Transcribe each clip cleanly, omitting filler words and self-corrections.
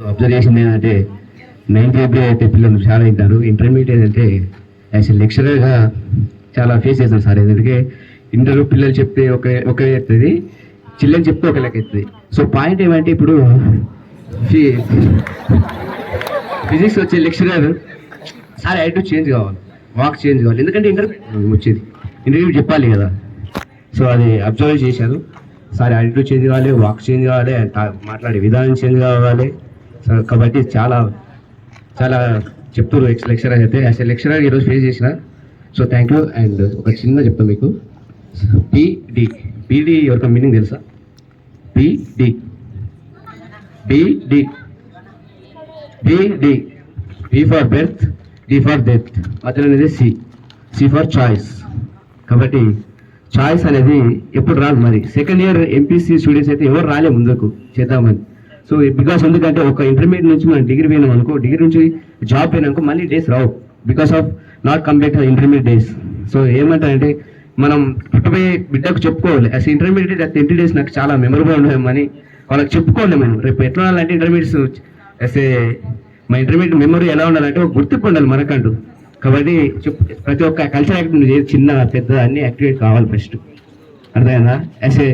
Observe చేసింది ఏంటంటే 9th అయితే పిల్లలు చాలా వింటారు. ఇంటర్మీడియట్ అంటే యాజ్ ఎ లెక్చరర్గా చాలా ఫేస్ చేస్తాను సార్. ఎందుకంటే ఇంటర్ పిల్లలు చెప్తే ఒక అవుతుంది, చిల్డ్రన్ చెప్తే ఒక లెక్క అవుతుంది. సో పాయింట్ ఏమంటే ఇప్పుడు ఫిజిక్స్ వచ్చే లెక్చరర్ సార్ యాటిట్యూడ్ చేంజ్ కావాలి, వాక్ చేంజ్ కావాలి. ఎందుకంటే ఇంటర్వ్యూ చెప్పాలి కదా. సో అది అబ్జర్వ్ చేశాను సార్. యాటిట్యూడ్ చేంజ్ కావాలి, వాక్ చేంజ్ కావాలి, మాట్లాడే విధానం చేంజ్ కావాలి. సో కాబట్టి చాలా చాలా చెప్తారు లెక్చరర్ అయితే. యాజ్ ఎ లెక్చరర్ ఈరోజు ఫేస్ చేసిన. So thank you. అండ్ ఒక చిన్న చెప్తాను మీకు, పీడి యొక్క మీనింగ్ తెలుసా? PD BD BD B for birth, D for death, మధ్యలో అనేది సి ఫర్ చాయిస్. కాబట్టి చాయిస్ అనేది ఎప్పుడు రాదు. మరి సెకండ్ ఇయర్ ఎంపీసీ స్టూడెంట్స్ అయితే ఎవరు రాలే ముందుకు చేద్దామని. సో బికాస్ ఎందుకంటే ఒక ఇంటర్మీడియట్ నుంచి మనం డిగ్రీ పోయినాం అనుకో, డిగ్రీ నుంచి జాబ్ పోయినాకో మళ్ళీ days Rao, because of not complete intermediate days. So ఏమంటారంటే మనం పుట్టబోయే బిడ్డకు చెప్పుకోవాలి, యాజ్ ఇంటర్మీడియట్ 20 days నాకు చాలా మెమరబుల్ ఉన్నాయని వాళ్ళకి చెప్పుకోవాలి. మేము రేపు ఎట్లా ఉండాలంటే ఇంటర్మీడియట్స్ యాజ్ మా ఇంటర్మీడియట్ మెమరీ ఎలా ఉండాలంటే ఒక గుర్తింపు ఉండాలి మనకంటూ. కాబట్టి ప్రతి ఒక్క కల్చర్ యాక్టివిటీ చిన్న పెద్ద అన్ని యాక్టివిటీ కావాలి ఫస్ట్, అర్థమైందా? As a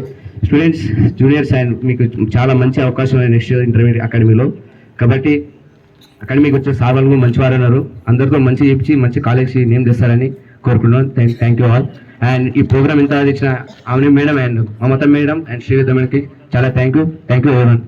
students juniors and మీకు చాలా మంచి అవకాశం నెక్స్ట్ ఇంటర్మీడియట్ అకాడమీలో. కాబట్టి అకాడమీకి వచ్చే సార్ వాళ్ళు మంచి వారు అన్నారు, అందరితో మంచి చెప్పి మంచి కాలేజ్కి నేమ్ తెస్తారని కోరుకుంటున్నాను. Thank you all. అండ్ ఈ ప్రోగ్రామ్ ఎంత ఇచ్చిన ఆమె madam and Mamata madam and Srividya మేడంకి చాలా థ్యాంక్ యూ ఎవరివన్.